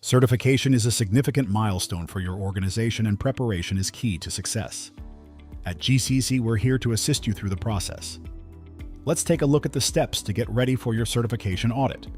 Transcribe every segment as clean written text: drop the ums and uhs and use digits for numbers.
Certification is a significant milestone for your organization, and preparation is key to success. At GCC, we're here to assist you through the process. Let's take a look at the steps to get ready for your certification audit.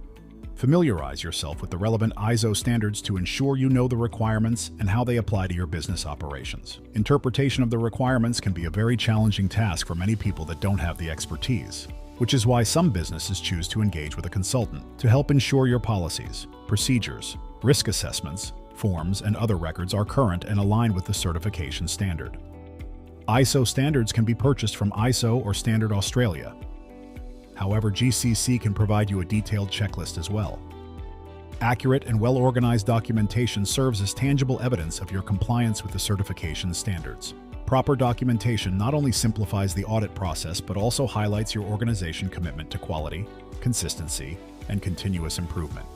Familiarize yourself with the relevant ISO standards to ensure you know the requirements and how they apply to your business operations. Interpretation of the requirements can be a very challenging task for many people that don't have the expertise, which is why some businesses choose to engage with a consultant to help ensure your policies, procedures, risk assessments, forms, and other records are current and aligned with the certification standard. ISO standards can be purchased from ISO or Standard Australia. However, GCC can provide you a detailed checklist as well. Accurate and well-organized documentation serves as tangible evidence of your compliance with the certification standards. Proper documentation not only simplifies the audit process but also highlights your organization's commitment to quality, consistency, and continuous improvement.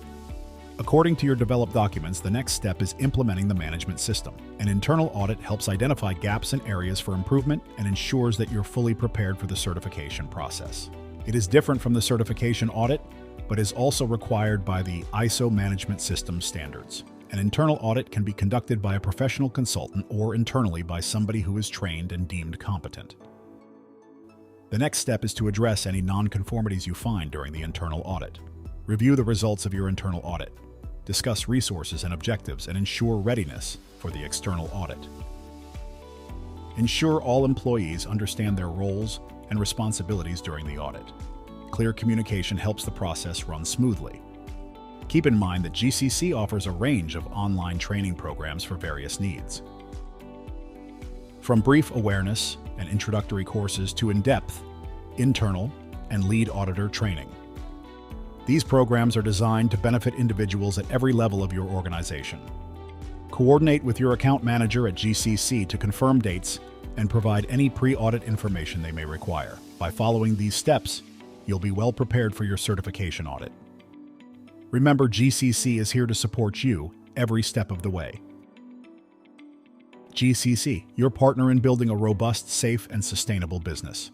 According to your developed documents, the next step is implementing the management system. An internal audit helps identify gaps and areas for improvement and ensures that you're fully prepared for the certification process. It is different from the certification audit, but is also required by the ISO management system standards. An internal audit can be conducted by a professional consultant or internally by somebody who is trained and deemed competent. The next step is to address any non-conformities you find during the internal audit. Review the results of your internal audit. Discuss resources and objectives, and ensure readiness for the external audit. Ensure all employees understand their roles and responsibilities during the audit. Clear communication helps the process run smoothly. Keep in mind that GCC offers a range of online training programs for various needs. From brief awareness and introductory courses to in-depth, internal, and lead auditor training. These programs are designed to benefit individuals at every level of your organization. Coordinate with your account manager at GCC to confirm dates and provide any pre-audit information they may require. By following these steps, you'll be well prepared for your certification audit. Remember, GCC is here to support you every step of the way. GCC, your partner in building a robust, safe, and sustainable business.